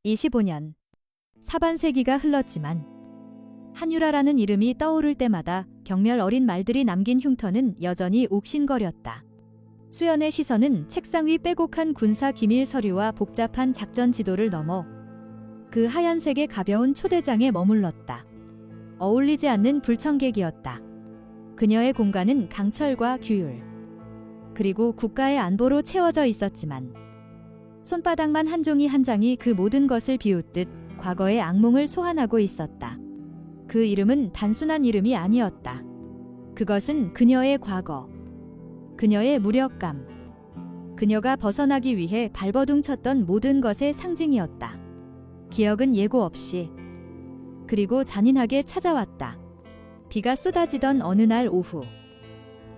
25년. 사반세기가 흘렀지만 한유라라는 이름이 떠오를 때마다 경멸 어린 말들이 남긴 흉터는 여전히 옥신거렸다. 수연의 시선은 책상 위 빼곡한 군사 기밀 서류와 복잡한 작전 지도를 넘어 그 하얀색의 가벼운 초대장에 머물렀다. 어울리지 않는 불청객이었다. 그녀의 공간은 강철과 규율, 그리고 국가의 안보로 채워져 있었지만 손바닥만 한 종이 한 장이 그 모든 것을 비웃듯 과거의 악몽을 소환하고 있었다. 그 이름은 단순한 이름이 아니었다. 그것은 그녀의 과거, 그녀의 무력감, 그녀가 벗어나기 위해 발버둥 쳤던 모든 것의 상징이었다. 기억은 예고 없이, 그리고 잔인하게 찾아왔다. 비가 쏟아지던 어느 날 오후,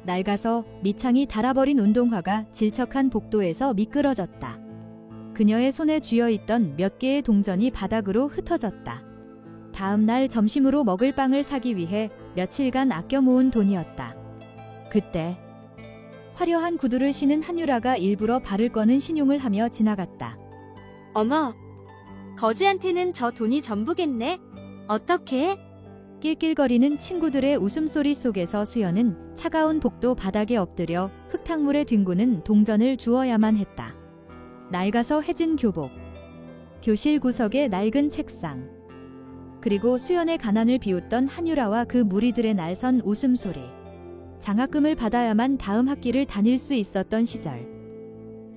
낡아서 밑창이 닳아버린 운동화가 질척한 복도에서 미끄러졌다. 그녀의 손에 쥐어있던 몇 개의 동전이 바닥으로 흩어졌다. 다음 날 점심으로 먹을 빵을 사기 위해 며칠간 아껴 모은 돈이었다. 그때 화려한 구두를 신은 한유라가 일부러 발을 꺼는 신용을 하며 지나갔다. 어머, 거지한테는 저 돈이 전부겠네? 어떡해? 낄낄거리는 친구들의 웃음소리 속에서 수연은 차가운 복도 바닥에 엎드려 흙탕물에 뒹구는 동전을 주워야만 했다. 낡아서 해진 교복, 교실 구석의 낡은 책상, 그리고 수연의 가난을 비웃던 한유라와 그 무리들의 날선 웃음소리. 장학금을 받아야만 다음 학기를 다닐 수 있었던 시절.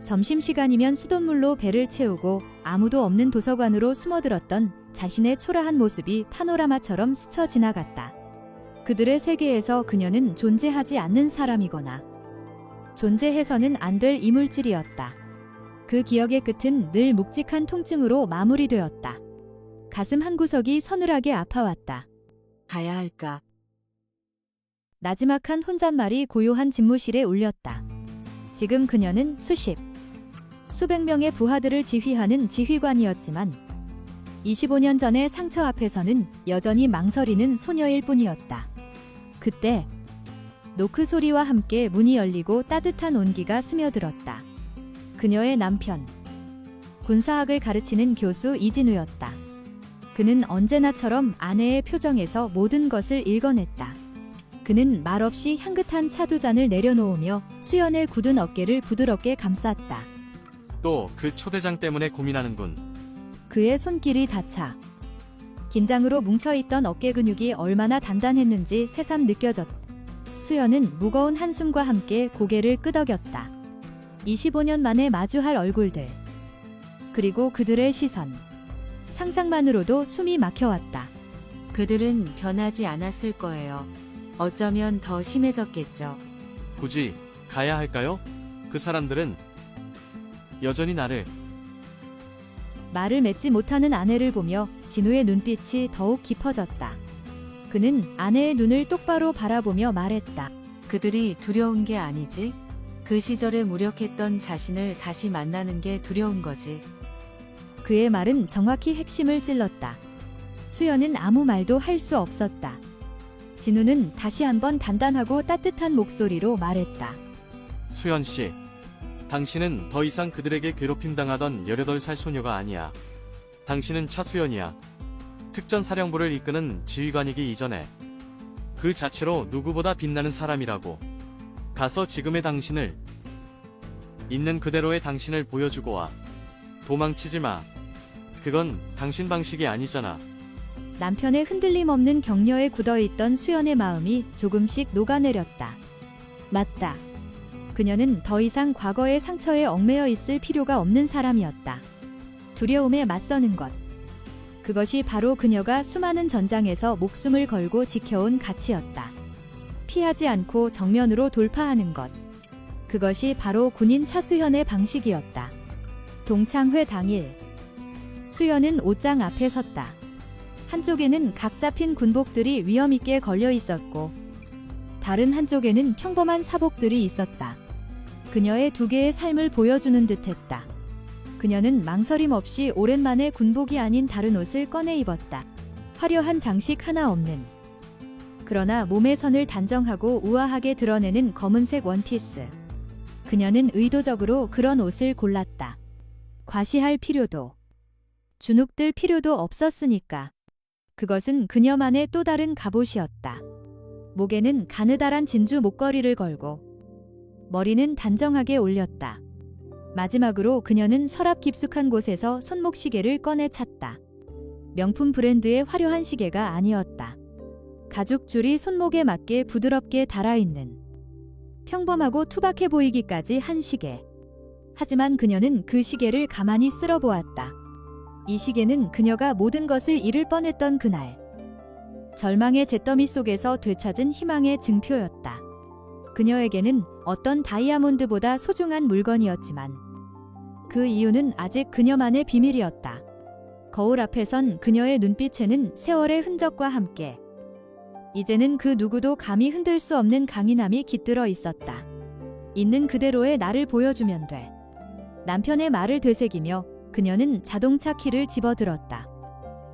점심시간이면 수돗물로 배를 채우고 아무도 없는 도서관으로 숨어들었던 자신의 초라한 모습이 파노라마처럼 스쳐 지나갔다. 그들의 세계에서 그녀는 존재하지 않는 사람이거나 존재해서는 안 될 이물질이었다. 그 기억의 끝은 늘 묵직한 통증으로 마무리되었다. 가슴 한구석이 서늘하게 아파왔다. 가야 할까? 나지막한 혼잣말이 고요한 집무실에 울렸다. 지금 그녀는 수백 명의 부하들을 지휘하는 지휘관이었지만 25년 전의 상처 앞에서는 여전히 망설이는 소녀일 뿐이었다. 그때 노크 소리와 함께 문이 열리고 따뜻한 온기가 스며들었다. 그녀의 남편, 군사학을 가르치는 교수 이진우였다. 그는 언제나처럼 아내의 표정에서 모든 것을 읽어냈다. 그는 말없이 향긋한 차 두 잔을 내려놓으며 수연의 굳은 어깨를 부드럽게 감쌌다. 또 그 초대장 때문에 고민하는군. 그의 손길이 닿자 긴장으로 뭉쳐있던 어깨 근육이 얼마나 단단했는지 새삼 느껴졌다. 수연은 무거운 한숨과 함께 고개를 끄덕였다. 25년 만에 마주할 얼굴들, 그리고 그들의 시선. 상상만으로도 숨이 막혀왔다. 그들은 변하지 않았을 거예요. 어쩌면 더 심해졌겠죠. 굳이 가야 할까요? 그 사람들은 여전히 나를. 말을 맺지 못하는 아내를 보며 진우의 눈빛이 더욱 깊어졌다. 그는 아내의 눈을 똑바로 바라보며 말했다. 그들이 두려운 게 아니지? 그 시절에 무력했던 자신을 다시 만나는 게 두려운 거지. 그의 말은 정확히 핵심을 찔렀다. 수연은 아무 말도 할 수 없었다. 진우는 다시 한번 단단하고 따뜻한 목소리로 말했다. 수연 씨, 당신은 더 이상 그들에게 괴롭힘당하던 18살 소녀가 아니야. 당신은 차수연이야. 특전사령부를 이끄는 지휘관이기 이전에 그 자체로 누구보다 빛나는 사람이라고. 가서 지금의 당신을, 있는 그대로의 당신을 보여주고 와. 도망치지 마. 그건 당신 방식이 아니잖아. 남편의 흔들림 없는 격려에 굳어있던 수연의 마음이 조금씩 녹아내렸다. 맞다. 그녀는 더 이상 과거의 상처에 얽매여 있을 필요가 없는 사람이었다. 두려움에 맞서는 것. 그것이 바로 그녀가 수많은 전장에서 목숨을 걸고 지켜온 가치였다. 피하지 않고 정면으로 돌파하는 것. 그것이 바로 군인 차수현의 방식이었다. 동창회 당일, 수연은 옷장 앞에 섰다. 한쪽에는 각 잡힌 군복들이 위험있게 걸려 있었고 다른 한쪽에는 평범한 사복들이 있었다. 그녀의 두 개의 삶을 보여주는 듯했다. 그녀는 망설임 없이 오랜만에 군복이 아닌 다른 옷을 꺼내 입었다. 화려한 장식 하나 없는, 그러나 몸의 선을 단정하고 우아하게 드러내는 검은색 원피스. 그녀는 의도적으로 그런 옷을 골랐다. 과시할 필요도 주눅들 필요도 없었으니까. 그것은 그녀만의 또 다른 갑옷이었다. 목에는 가느다란 진주 목걸이를 걸고 머리는 단정하게 올렸다. 마지막으로 그녀는 서랍 깊숙한 곳에서 손목시계를 꺼내 찼다. 명품 브랜드의 화려한 시계가 아니었다. 가죽줄이 손목에 맞게 부드럽게 달아있는 평범하고 투박해 보이기까지 한 시계. 하지만 그녀는 그 시계를 가만히 쓸어보았다. 이 시계는 그녀가 모든 것을 잃을 뻔했던 그날 절망의 잿더미 속에서 되찾은 희망의 증표였다. 그녀에게는 어떤 다이아몬드보다 소중한 물건이었지만 그 이유는 아직 그녀만의 비밀이었다. 거울 앞에선 그녀의 눈빛에는 세월의 흔적과 함께 이제는 그 누구도 감히 흔들 수 없는 강인함이 깃들어 있었다. 있는 그대로의 나를 보여주면 돼. 남편의 말을 되새기며 그녀는 자동차 키를 집어들었다.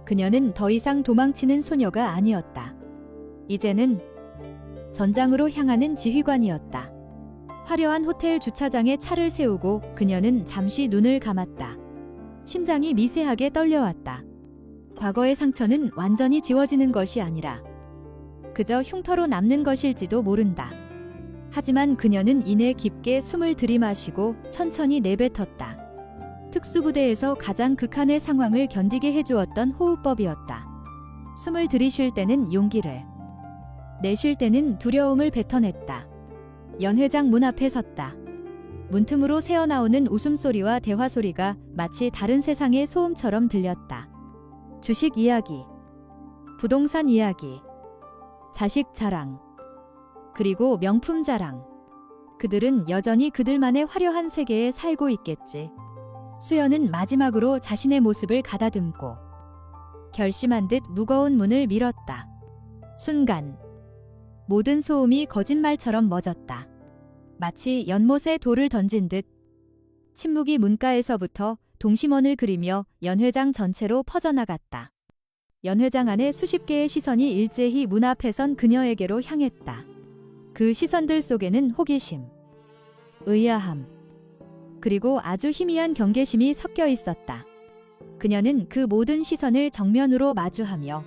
그녀는 더 이상 도망치는 소녀가 아니었다. 이제는 전장으로 향하는 지휘관이었다. 화려한 호텔 주차장에 차를 세우고 그녀는 잠시 눈을 감았다. 심장이 미세하게 떨려왔다. 과거의 상처는 완전히 지워지는 것이 아니라 그저 흉터로 남는 것일지도 모른다. 하지만 그녀는 이내 깊게 숨을 들이마시고 천천히 내뱉었다. 특수부대에서 가장 극한의 상황을 견디게 해주었던 호흡법이었다. 숨을 들이쉴 때는 용기를, 내쉴 때는 두려움을 뱉어냈다. 연회장 문 앞에 섰다. 문틈으로 새어나오는 웃음소리와 대화소리가 마치 다른 세상의 소음처럼 들렸다. 주식 이야기, 부동산 이야기, 자식 자랑, 그리고 명품 자랑. 그들은 여전히 그들만의 화려한 세계에 살고 있겠지. 수연은 마지막으로 자신의 모습을 가다듬고 결심한 듯 무거운 문을 밀었다. 순간 모든 소음이 거짓말처럼 멎었다. 마치 연못에 돌을 던진 듯 침묵이 문가에서부터 동심원을 그리며 연회장 전체로 퍼져나갔다. 연회장 안에 수십 개의 시선이 일제히 문 앞에 선 그녀에게로 향했다. 그 시선들 속에는 호기심, 의아함, 그리고 아주 희미한 경계심이 섞여 있었다. 그녀는 그 모든 시선을 정면으로 마주하며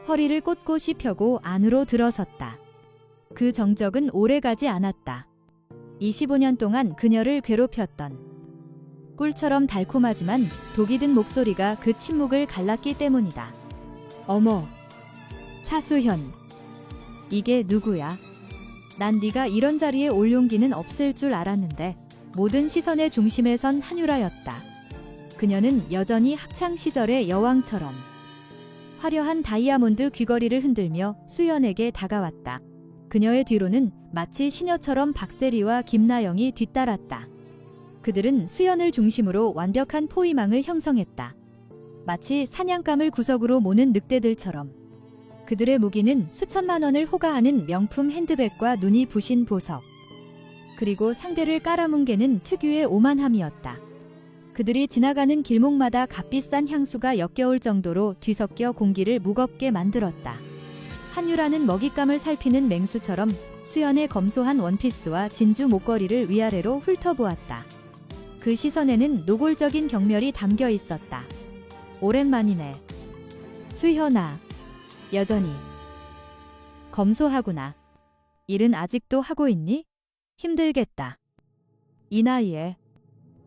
허리를 꼿꼿이 펴고 안으로 들어섰다. 그 정적은 오래가지 않았다. 25년 동안 그녀를 괴롭혔던 꿀처럼 달콤하지만 독이 든 목소리가 그 침묵을 갈랐기 때문이다. 어머, 차수현, 이게 누구야? 난 네가 이런 자리에 올 용기는 없을 줄 알았는데. 모든 시선의 중심에 선 한유라였다. 그녀는 여전히 학창시절의 여왕처럼 화려한 다이아몬드 귀걸이를 흔들며 수연에게 다가왔다. 그녀의 뒤로는 마치 시녀처럼 박세리와 김나영이 뒤따랐다. 그들은 수연을 중심으로 완벽한 포위망을 형성했다. 마치 사냥감을 구석으로 모는 늑대들처럼. 그들의 무기는 수천만 원을 호가하는 명품 핸드백과 눈이 부신 보석, 그리고 상대를 깔아뭉개는 특유의 오만함이었다. 그들이 지나가는 길목마다 값비싼 향수가 역겨울 정도로 뒤섞여 공기를 무겁게 만들었다. 한유라는 먹잇감을 살피는 맹수처럼 수연의 검소한 원피스와 진주 목걸이를 위아래로 훑어보았다. 그 시선에는 노골적인 경멸이 담겨 있었다. 오랜만이네. 수현아, 여전히 검소하구나. 일은 아직도 하고 있니? 힘들겠다. 이 나이에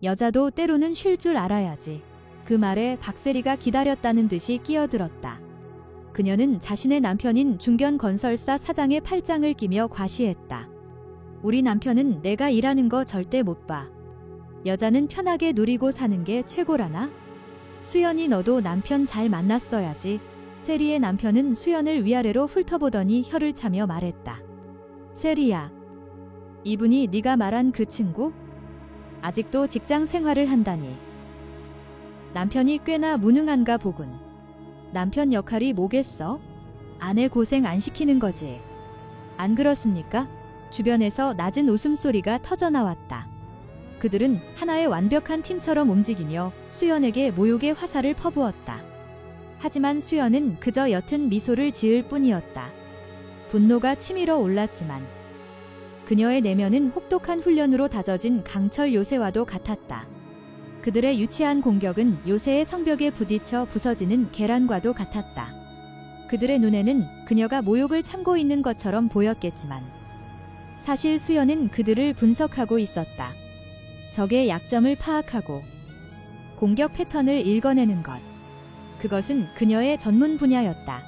여자도 때로는 쉴 줄 알아야지. 그 말에 박세리가 기다렸다는 듯이 끼어들었다. 그녀는 자신의 남편인 중견건설사 사장의 팔짱을 끼며 과시했다. 우리 남편은 내가 일하는 거 절대 못 봐. 여자는 편하게 누리고 사는 게 최고라나? 수연이 너도 남편 잘 만났어야지. 세리의 남편은 수연을 위아래로 훑어보더니 혀를 차며 말했다. 세리야. 이분이 네가 말한 그 친구? 아직도 직장 생활을 한다니. 남편이 꽤나 무능한가 보군. 남편 역할이 뭐겠어? 아내 고생 안 시키는 거지. 안 그렇습니까? 주변에서 낮은 웃음소리가 터져나왔다. 그들은 하나의 완벽한 팀처럼 움직이며 수연에게 모욕의 화살을 퍼부었다. 하지만 수연은 그저 옅은 미소를 지을 뿐이었다. 분노가 치밀어 올랐지만 그녀의 내면은 혹독한 훈련으로 다져진 강철 요새와도 같았다. 그들의 유치한 공격은 요새의 성벽에 부딪혀 부서지는 계란과도 같았다. 그들의 눈에는 그녀가 모욕을 참고 있는 것처럼 보였겠지만 사실 수연은 그들을 분석하고 있었다. 적의 약점을 파악하고 공격 패턴을 읽어내는 것. 그것은 그녀의 전문 분야였다.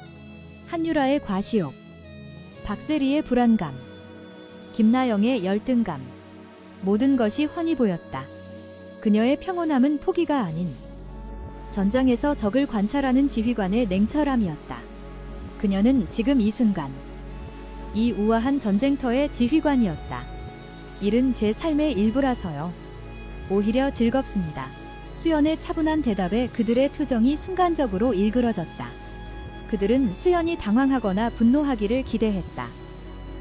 한유라의 과시욕, 박세리의 불안감, 김나영의 열등감. 모든 것이 훤히 보였다. 그녀의 평온함은 포기가 아닌 전장에서 적을 관찰하는 지휘관의 냉철함이었다. 그녀는 지금 이 순간 이 우아한 전쟁터의 지휘관이었다. 일은 제 삶의 일부라서요. 오히려 즐겁습니다. 수연의 차분한 대답에 그들의 표정이 순간적으로 일그러졌다. 그들은 수연이 당황하거나 분노하기를 기대했다.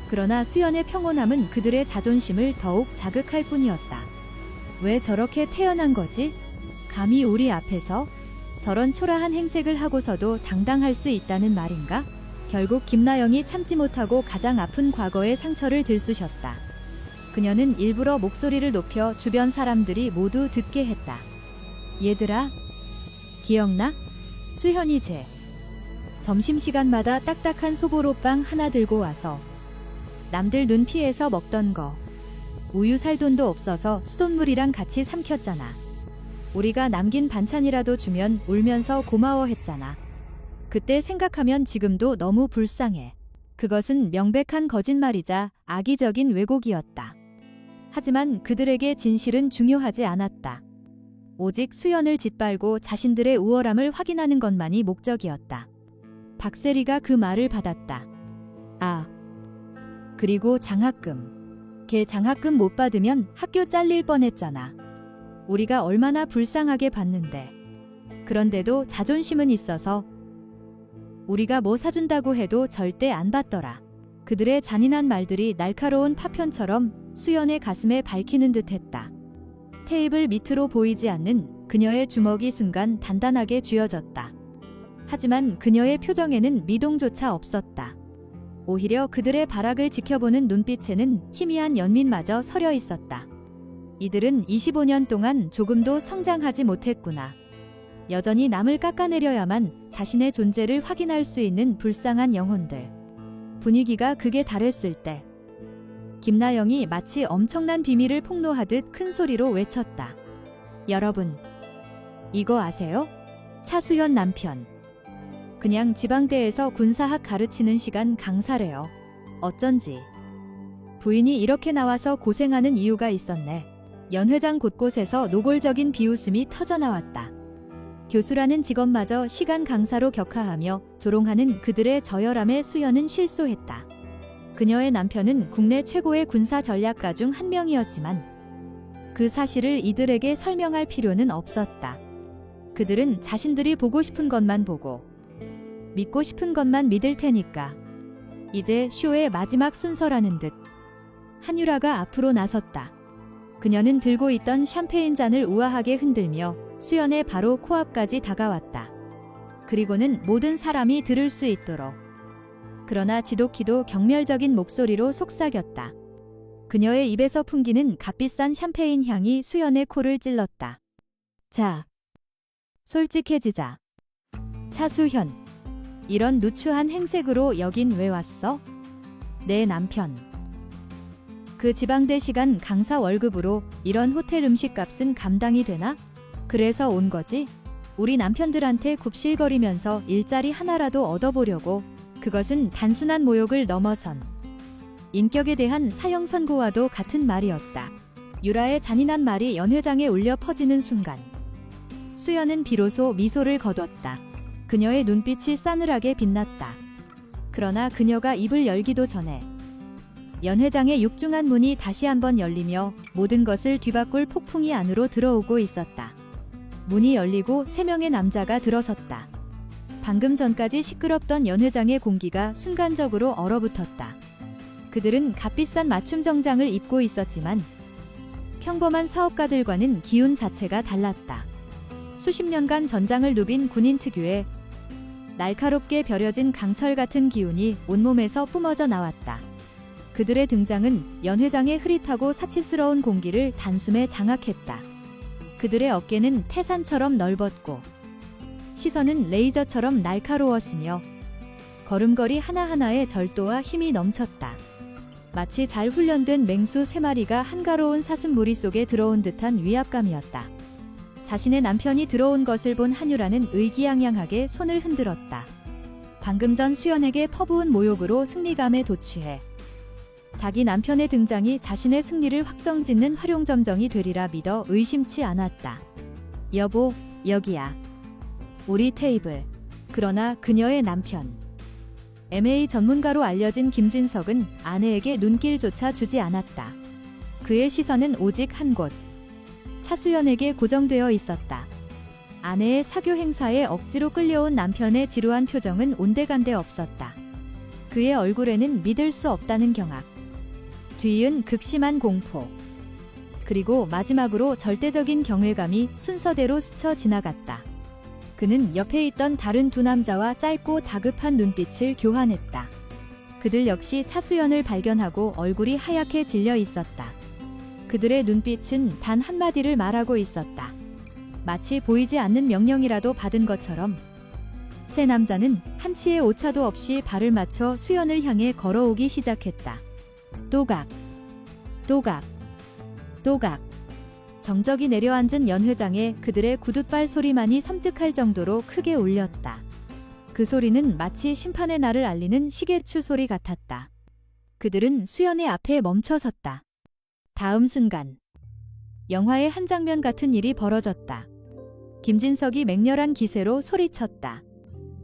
그러나 수연의 평온함은 그들의 자존심을 더욱 자극할 뿐이었다. 왜 저렇게 태어난 거지? 감히 우리 앞에서 저런 초라한 행색을 하고서도 당당할 수 있다는 말인가? 결국 김나영이 참지 못하고 가장 아픈 과거의 상처를 들쑤셨다. 그녀는 일부러 목소리를 높여 주변 사람들이 모두 듣게 했다. 얘들아, 기억나? 수현이 쟤 점심시간마다 딱딱한 소보로빵 하나 들고 와서 남들 눈 피해서 먹던 거. 우유 살 돈도 없어서 수돗물이랑 같이 삼켰잖아. 우리가 남긴 반찬이라도 주면 울면서 고마워했잖아. 그때 생각하면 지금도 너무 불쌍해. 그것은 명백한 거짓말이자 악의적인 왜곡이었다. 하지만 그들에게 진실은 중요하지 않았다. 오직 수연을 짓밟고 자신들의 우월함을 확인하는 것만이 목적이었다. 박세리가 그 말을 받았다. 아, 그리고 장학금. 걔 장학금 못 받으면 학교 잘릴 뻔했잖아. 우리가 얼마나 불쌍하게 봤는데. 그런데도 자존심은 있어서 우리가 뭐 사준다고 해도 절대 안 받더라. 그들의 잔인한 말들이 날카로운 파편처럼 수연의 가슴에 밝히는 듯했다. 테이블 밑으로 보이지 않는 그녀의 주먹이 순간 단단하게 쥐어졌다. 하지만 그녀의 표정에는 미동조차 없었다. 오히려 그들의 발악을 지켜보는 눈빛에는 희미한 연민마저 서려 있었다. 이들은 25년 동안 조금도 성장하지 못했구나. 여전히 남을 깎아내려야만 자신의 존재를 확인할 수 있는 불쌍한 영혼들. 분위기가 극에 달했을 때 김나영이 마치 엄청난 비밀을 폭로하듯 큰 소리로 외쳤다. 여러분, 이거 아세요? 차수연 남편. 그냥 지방대에서 군사학 가르치는 시간 강사래요. 어쩐지. 부인이 이렇게 나와서 고생하는 이유가 있었네. 연회장 곳곳에서 노골적인 비웃음이 터져나왔다. 교수라는 직업마저 시간 강사로 격하하며 조롱하는 그들의 저열함에 수연은 실소했다. 그녀의 남편은 국내 최고의 군사 전략가 중 한 명이었지만 그 사실을 이들에게 설명할 필요는 없었다. 그들은 자신들이 보고 싶은 것만 보고 믿고 싶은 것만 믿을 테니까. 이제 쇼의 마지막 순서라는 듯 한유라가 앞으로 나섰다. 그녀는 들고 있던 샴페인 잔을 우아하게 흔들며 수연의 바로 코앞까지 다가왔다. 그리고는 모든 사람이 들을 수 있도록, 그러나 지독히도 경멸적인 목소리로 속삭였다. 그녀의 입에서 풍기는 값비싼 샴페인 향이 수연의 코를 찔렀다. 자, 솔직해지자. 차수현, 이런 누추한 행색으로 여긴 왜 왔어? 내 남편. 그 지방대 시간 강사 월급으로 이런 호텔 음식값은 감당이 되나? 그래서 온 거지? 우리 남편들한테 굽실거리면서 일자리 하나라도 얻어보려고. 그것은 단순한 모욕을 넘어선 인격에 대한 사형 선고와도 같은 말이었다. 유라의 잔인한 말이 연회장에 울려 퍼지는 순간 수연은 비로소 미소를 거뒀다. 그녀의 눈빛이 싸늘하게 빛났다. 그러나 그녀가 입을 열기도 전에 연회장의 육중한 문이 다시 한번 열리며 모든 것을 뒤바꿀 폭풍이 안으로 들어오고 있었다. 문이 열리고 3명의 남자가 들어섰다. 방금 전까지 시끄럽던 연회장의 공기가 순간적으로 얼어붙었다. 그들은 값비싼 맞춤 정장을 입고 있었지만 평범한 사업가들과는 기운 자체가 달랐다. 수십 년간 전장을 누빈 군인 특유의 날카롭게 벼려진 강철 같은 기운이 온몸에서 뿜어져 나왔다. 그들의 등장은 연회장의 흐릿하고 사치스러운 공기를 단숨에 장악했다. 그들의 어깨는 태산처럼 넓었고 시선은 레이저처럼 날카로웠으며 걸음걸이 하나하나에 절도와 힘이 넘쳤다. 마치 잘 훈련된 맹수 3마리가 한가로운 사슴무리 속에 들어온 듯한 위압감이었다. 자신의 남편이 들어온 것을 본 한유라는 의기양양하게 손을 흔들었다. 방금 전 수연에게 퍼부은 모욕으로 승리감에 도취해 자기 남편의 등장이 자신의 승리를 확정짓는 활용점정이 되리라 믿어 의심치 않았다. 여보, 여기야. 우리 테이블. 그러나 그녀의 남편. MA 전문가로 알려진 김진석은 아내에게 눈길조차 주지 않았다. 그의 시선은 오직 한 곳. 차수연에게 고정되어 있었다. 아내의 사교 행사에 억지로 끌려온 남편의 지루한 표정은 온데간데 없었다. 그의 얼굴에는 믿을 수 없다는 경악. 뒤이은 극심한 공포. 그리고 마지막으로 절대적인 경외감이 순서대로 스쳐 지나갔다. 그는 옆에 있던 다른 두 남자와 짧고 다급한 눈빛을 교환했다. 그들 역시 차수연을 발견하고 얼굴이 하얗게 질려 있었다. 그들의 눈빛은 단 한마디를 말하고 있었다. 마치 보이지 않는 명령이라도 받은 것처럼. 세 남자는 한치의 오차도 없이 발을 맞춰 수연을 향해 걸어오기 시작했다. 또각, 또각, 또각. 정적이 내려앉은 연회장에 그들의 구둣발 소리만이 섬뜩할 정도로 크게 울렸다. 그 소리는 마치 심판의 날을 알리는 시계추 소리 같았다. 그들은 수연의 앞에 멈춰섰다. 다음 순간 영화의 한 장면 같은 일이 벌어졌다. 김진석이 맹렬한 기세로 소리쳤다.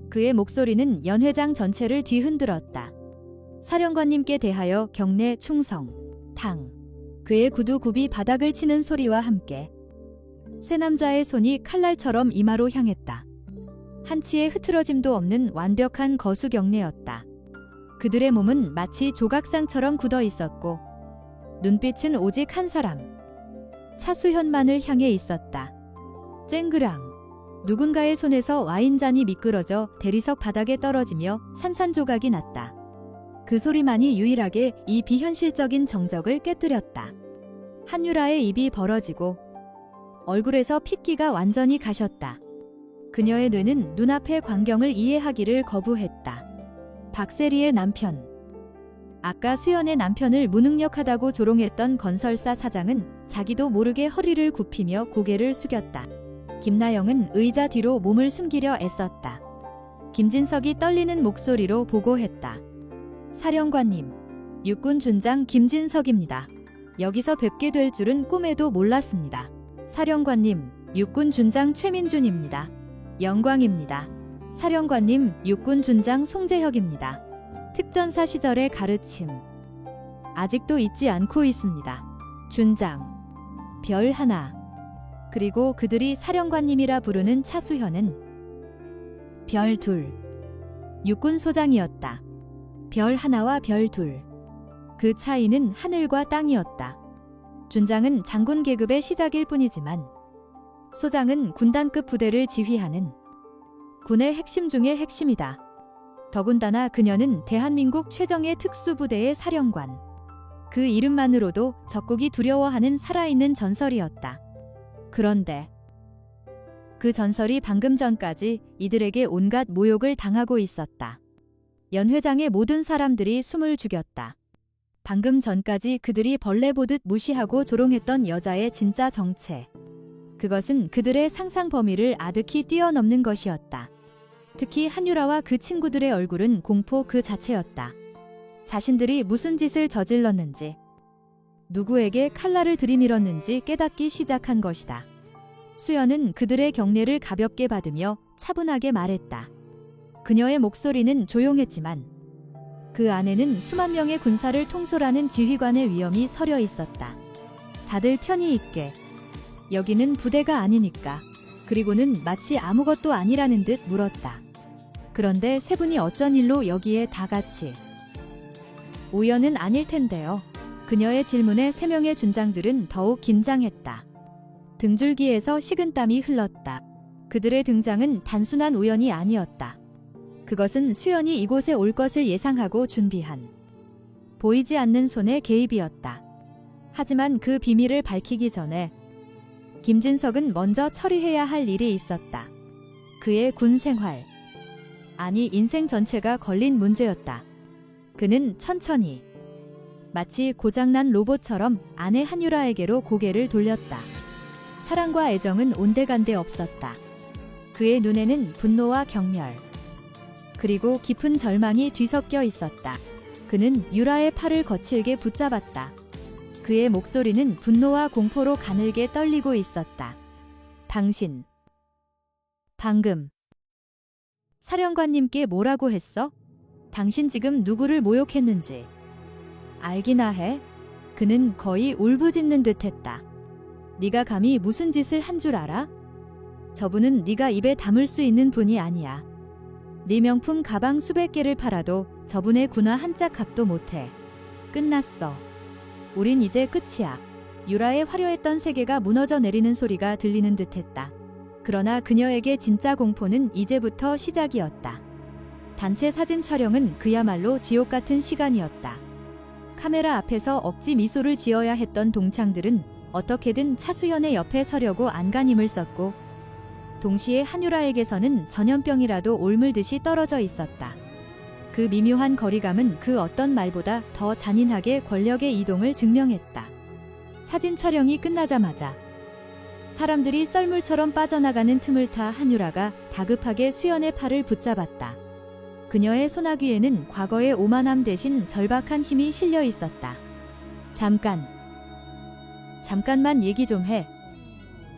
그의 목소리는 연회장 전체를 뒤흔들었다. 사령관님께 대하여 경례 충성. 탕. 그의 구두굽이 바닥을 치는 소리와 함께 세 남자의 손이 칼날처럼 이마로 향했다. 한치의 흐트러짐도 없는 완벽한 거수 경례였다. 그들의 몸은 마치 조각상처럼 굳어 있었고 눈빛은 오직 한 사람, 차수현만을 향해 있었다. 쨍그랑. 누군가의 손에서 와인잔이 미끄러져 대리석 바닥에 떨어지며 산산조각이 났다. 그 소리만이 유일하게 이 비현실적인 정적을 깨뜨렸다. 한유라의 입이 벌어지고 얼굴에서 핏기가 완전히 가셨다. 그녀의 뇌는 눈앞의 광경을 이해하기를 거부했다. 박세리의 남편. 아까 수연의 남편을 무능력하다고 조롱했던 건설사 사장은 자기도 모르게 허리를 굽히며 고개를 숙였다. 김나영은 의자 뒤로 몸을 숨기려 애썼다. 김진석이 떨리는 목소리로 보고했다. 사령관님, 육군 준장 김진석입니다. 여기서 뵙게 될 줄은 꿈에도 몰랐습니다. 사령관님, 육군 준장 최민준입니다. 영광입니다. 사령관님, 육군 준장 송재혁입니다. 특전사 시절의 가르침. 아직도 잊지 않고 있습니다. 준장. 별 하나. 그리고 그들이 사령관님이라 부르는 차수현은 별 둘. 육군 소장이었다. 별 하나와 별 둘. 그 차이는 하늘과 땅이었다. 준장은 장군 계급의 시작일 뿐이지만 소장은 군단급 부대를 지휘하는 군의 핵심 중의 핵심이다. 더군다나 그녀는 대한민국 최정예 특수부대의 사령관. 그 이름만으로도 적국이 두려워하는 살아있는 전설이었다. 그런데 그 전설이 방금 전까지 이들에게 온갖 모욕을 당하고 있었다. 연회장의 모든 사람들이 숨을 죽였다. 방금 전까지 그들이 벌레 보듯 무시하고 조롱했던 여자의 진짜 정체. 그것은 그들의 상상 범위를 아득히 뛰어넘는 것이었다. 특히 한유라와 그 친구들의 얼굴은 공포 그 자체였다. 자신들이 무슨 짓을 저질렀는지, 누구에게 칼날을 들이밀었는지 깨닫기 시작한 것이다. 수연은 그들의 경례를 가볍게 받으며 차분하게 말했다. 그녀의 목소리는 조용했지만 그 안에는 수만 명의 군사를 통솔하는 지휘관의 위엄이 서려 있었다. 다들 편히 있게. 여기는 부대가 아니니까. 그리고는 마치 아무것도 아니라는 듯 물었다. 그런데 세 분이 어쩐 일로 여기에 다 같이. 우연은 아닐 텐데요. 그녀의 질문에 세 명의 준장들은 더욱 긴장했다. 등줄기에서 식은땀이 흘렀다. 그들의 등장은 단순한 우연이 아니었다. 그것은 수연이 이곳에 올 것을 예상하고 준비한 보이지 않는 손의 개입이었다. 하지만 그 비밀을 밝히기 전에 김진석은 먼저 처리해야 할 일이 있었다. 그의 군 생활. 아니 인생 전체가 걸린 문제였다. 그는 천천히 마치 고장난 로봇처럼 아내 한유라에게로 고개를 돌렸다. 사랑과 애정은 온데간데 없었다. 그의 눈에는 분노와 경멸 그리고 깊은 절망이 뒤섞여 있었다. 그는 유라의 팔을 거칠게 붙잡았다. 그의 목소리는 분노와 공포로 가늘게 떨리고 있었다. 당신 방금 사령관님께 뭐라고 했어? 당신 지금 누구를 모욕했는지 알기나 해? 그는 거의 울부짖는 듯했다. 네가 감히 무슨 짓을 한 줄 알아? 저분은 네가 입에 담을 수 있는 분이 아니야. 네 명품 가방 수백 개를 팔아도 저분의 군화 한 짝 값도 못해. 끝났어. 우린 이제 끝이야. 유라의 화려했던 세계가 무너져 내리는 소리가 들리는 듯했다. 그러나 그녀에게 진짜 공포는 이제부터 시작이었다. 단체 사진 촬영은 그야말로 지옥 같은 시간이었다. 카메라 앞에서 억지 미소를 지어야 했던 동창들은 어떻게든 차수현의 옆에 서려고 안간힘을 썼고 동시에 한유라에게서는 전염병이라도 옮을듯이 떨어져 있었다. 그 미묘한 거리감은 그 어떤 말보다 더 잔인하게 권력의 이동을 증명했다. 사진 촬영이 끝나자마자 사람들이 썰물처럼 빠져나가는 틈을 타 한유라가 다급하게 수연의 팔을 붙잡았다. 그녀의 소나귀에는 과거의 오만함 대신 절박한 힘이 실려 있었다. 잠깐만 얘기 좀 해.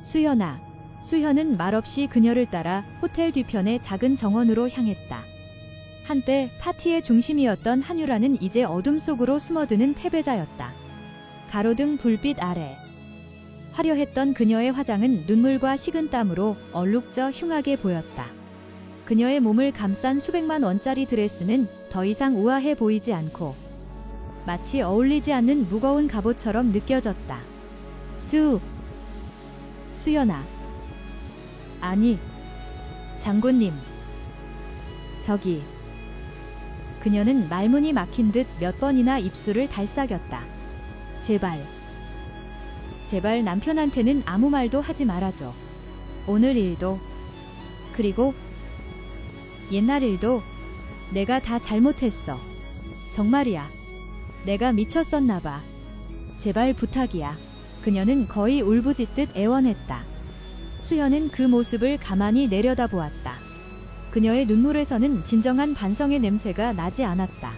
수연아. 수현은 말없이 그녀를 따라 호텔 뒤편의 작은 정원으로 향했다. 한때 파티의 중심이었던 한유라는 이제 어둠 속으로 숨어드는 패배자였다. 가로등 불빛 아래 화려했던 그녀의 화장은 눈물과 식은땀으로 얼룩져 흉하게 보였다. 그녀의 몸을 감싼 수백만 원짜리 드레스는 더 이상 우아해 보이지 않고 마치 어울리지 않는 무거운 갑옷처럼 느껴졌다. 수연아. 아니, 장군님. 저기. 그녀는 말문이 막힌 듯 몇 번이나 입술을 달싹였다. 제발 남편한테는 아무 말도 하지 말아줘. 오늘 일도, 그리고 옛날 일도 내가 다 잘못했어. 정말이야. 내가 미쳤었나봐. 제발 부탁이야. 그녀는 거의 울부짖듯 애원했다. 수연은 그 모습을 가만히 내려다보았다. 그녀의 눈물에서는 진정한 반성의 냄새가 나지 않았다.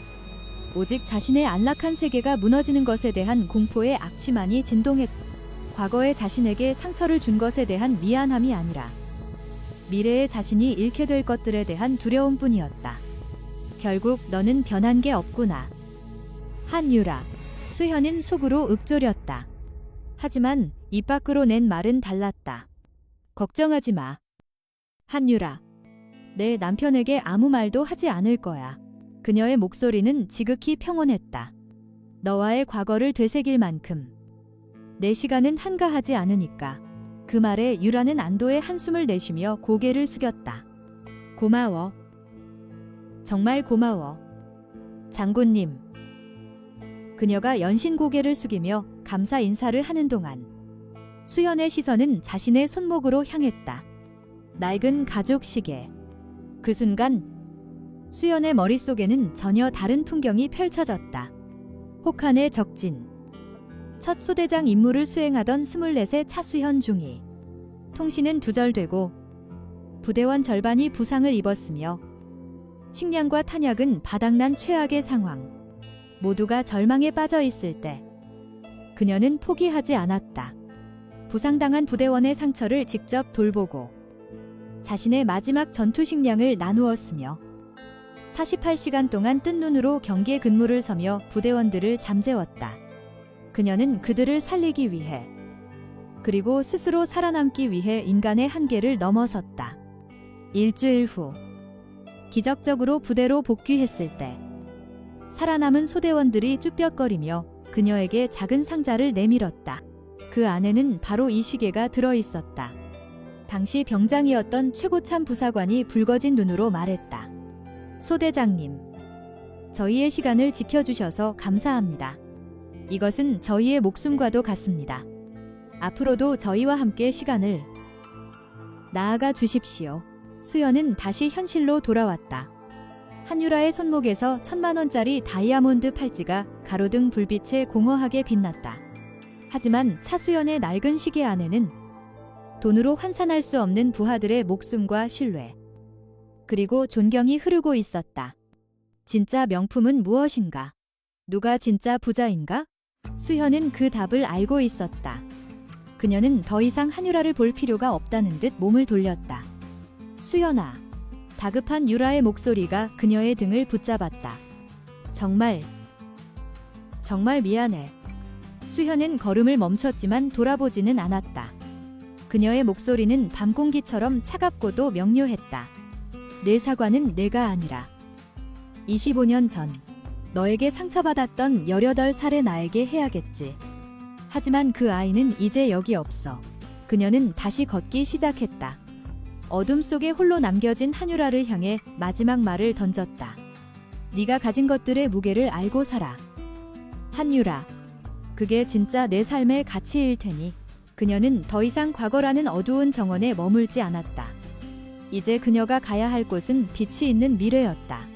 오직 자신의 안락한 세계가 무너지는 것에 대한 공포의 악취만이 진동했다. 과거의 자신에게 상처를 준 것에 대한 미안함이 아니라 미래의 자신이 잃게 될 것들에 대한 두려움뿐이었다. 결국 너는 변한 게 없구나. 한유라. 수현은 속으로 읊조렸다. 하지만 입 밖으로 낸 말은 달랐다. 걱정하지 마. 한유라. 내 남편에게 아무 말도 하지 않을 거야. 그녀의 목소리는 지극히 평온했다. 너와의 과거를 되새길 만큼 내 시간은 한가하지 않으니까. 그 말에 유라는 안도의 한숨을 내쉬며 고개를 숙였다. 고마워. 정말 고마워. 장군님. 그녀가 연신 고개를 숙이며 감사 인사를 하는 동안 수연의 시선은 자신의 손목으로 향했다. 낡은 가죽 시계. 그 순간 수연의 머릿속에는 전혀 다른 풍경이 펼쳐졌다. 혹한의 적진. 첫 소대장 임무를 수행하던 24세 차수현 중위. 통신은 두절되고 부대원 절반이 부상을 입었으며 식량과 탄약은 바닥난 최악의 상황. 모두가 절망에 빠져 있을 때 그녀는 포기하지 않았다. 부상당한 부대원의 상처를 직접 돌보고 자신의 마지막 전투 식량을 나누었으며 48시간 동안 뜬 눈으로 경계 근무를 서며 부대원들을 잠재웠다. 그녀는 그들을 살리기 위해 그리고 스스로 살아남기 위해 인간의 한계를 넘어섰다. 일주일 후 기적적으로 부대로 복귀했을 때 살아남은 소대원들이 쭈뼛거리며 그녀에게 작은 상자를 내밀었다. 그 안에는 바로 이 시계가 들어있었다. 당시 병장이었던 최고참 부사관이 붉어진 눈으로 말했다. 소대장님, 저희의 시간을 지켜주셔서 감사합니다. 이것은 저희의 목숨과도 같습니다. 앞으로도 저희와 함께 시간을 나아가 주십시오. 수연은 다시 현실로 돌아왔다. 한유라의 손목에서 1000만원짜리 다이아몬드 팔찌가 가로등 불빛에 공허하게 빛났다. 하지만 차수연의 낡은 시계 안에는 돈으로 환산할 수 없는 부하들의 목숨과 신뢰, 그리고 존경이 흐르고 있었다. 진짜 명품은 무엇인가? 누가 진짜 부자인가? 수현은 그 답을 알고 있었다. 그녀는 더 이상 한유라를 볼 필요가 없다는 듯 몸을 돌렸다. 수연아. 다급한 유라의 목소리가 그녀의 등을 붙잡았다. 정말 미안해. 수현은 걸음을 멈췄지만 돌아보지는 않았다. 그녀의 목소리는 밤공기처럼 차갑고도 명료했다. 내 사과는 내가 아니라 25년 전 너에게 상처받았던 18살의 나에게 해야겠지. 하지만 그 아이는 이제 여기 없어. 그녀는 다시 걷기 시작했다. 어둠 속에 홀로 남겨진 한유라를 향해 마지막 말을 던졌다. 네가 가진 것들의 무게를 알고 살아. 한유라. 그게 진짜 내 삶의 가치일 테니. 그녀는 더 이상 과거라는 어두운 정원에 머물지 않았다. 이제 그녀가 가야 할 곳은 빛이 있는 미래였다.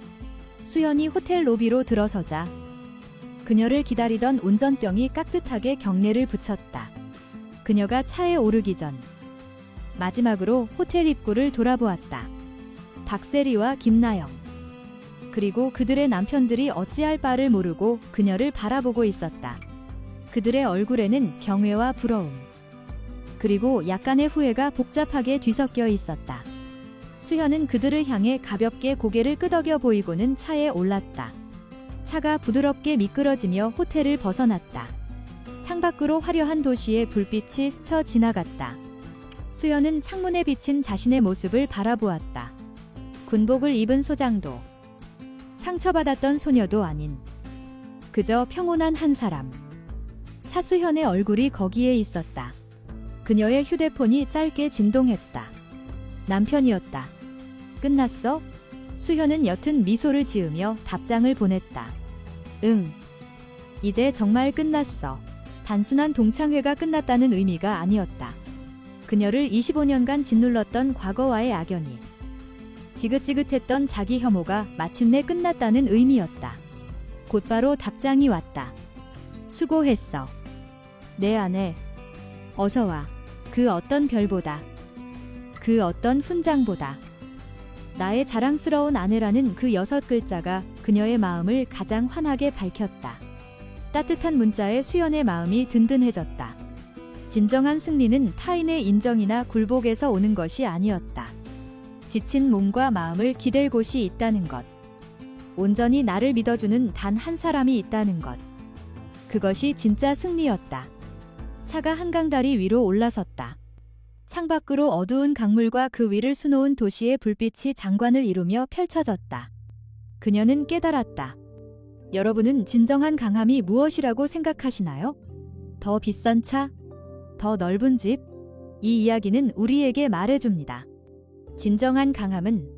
수연이 호텔 로비로 들어서자 그녀를 기다리던 운전병이 깍듯하게 경례를 붙였다. 그녀가 차에 오르기 전 마지막으로 호텔 입구를 돌아보았다. 박세리와 김나영, 그리고 그들의 남편들이 어찌할 바를 모르고 그녀를 바라보고 있었다. 그들의 얼굴에는 경외와 부러움, 그리고 약간의 후회가 복잡하게 뒤섞여 있었다. 수현은 그들을 향해 가볍게 고개를 끄덕여 보이고는 차에 올랐다. 차가 부드럽게 미끄러지며 호텔을 벗어났다. 창밖으로 화려한 도시의 불빛이 스쳐 지나갔다. 수연은 창문에 비친 자신의 모습을 바라보았다. 군복을 입은 소장도, 상처받았던 소녀도 아닌 그저 평온한 한 사람. 차수현의 얼굴이 거기에 있었다. 그녀의 휴대폰이 짧게 진동했다. 남편이었다. 끝났어? 수현은 옅은 미소를 지으며 답장을 보냈다. 응. 이제 정말 끝났어. 단순한 동창회가 끝났다는 의미가 아니었다. 그녀를 25년간 짓눌렀던 과거와의 악연이, 지긋지긋했던 자기 혐오가 마침내 끝났다는 의미였다. 곧바로 답장이 왔다. 수고했어. 내 아내. 어서 와. 그 어떤 별보다, 그 어떤 훈장보다. 나의 자랑스러운 아내라는 그 6글자가 그녀의 마음을 가장 환하게 밝혔다. 따뜻한 문자에 수연의 마음이 든든해졌다. 진정한 승리는 타인의 인정이나 굴복에서 오는 것이 아니었다. 지친 몸과 마음을 기댈 곳이 있다는 것. 온전히 나를 믿어주는 단 한 사람이 있다는 것. 그것이 진짜 승리였다. 차가 한강다리 위로 올라섰다. 창밖으로 어두운 강물과 그 위를 수놓은 도시의 불빛이 장관을 이루며 펼쳐졌다. 그녀는 깨달았다. 여러분은 진정한 강함이 무엇이라고 생각하시나요? 더 비싼 차? 더 넓은 집? 이 이야기는 우리에게 말해줍니다. 진정한 강함은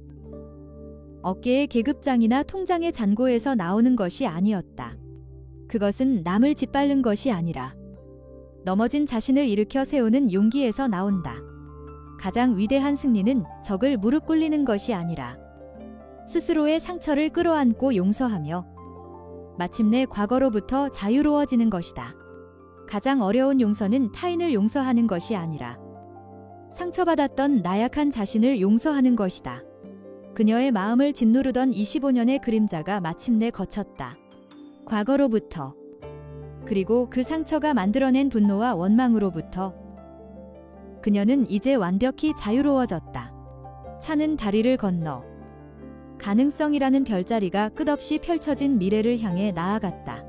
어깨의 계급장이나 통장의 잔고에서 나오는 것이 아니었다. 그것은 남을 짓밟는 것이 아니라 넘어진 자신을 일으켜 세우는 용기에서 나온다. 가장 위대한 승리는 적을 무릎 꿇리는 것이 아니라 스스로의 상처를 끌어안고 용서하며 마침내 과거로부터 자유로워지는 것이다. 가장 어려운 용서는 타인을 용서하는 것이 아니라 상처받았던 나약한 자신을 용서하는 것이다. 그녀의 마음을 짓누르던 25년의 그림자가 마침내 거쳤다. 과거로부터, 그리고 그 상처가 만들어낸 분노와 원망으로부터. 그녀는 이제 완벽히 자유로워졌다. 차는 다리를 건너 가능성이라는 별자리가 끝없이 펼쳐진 미래를 향해 나아갔다.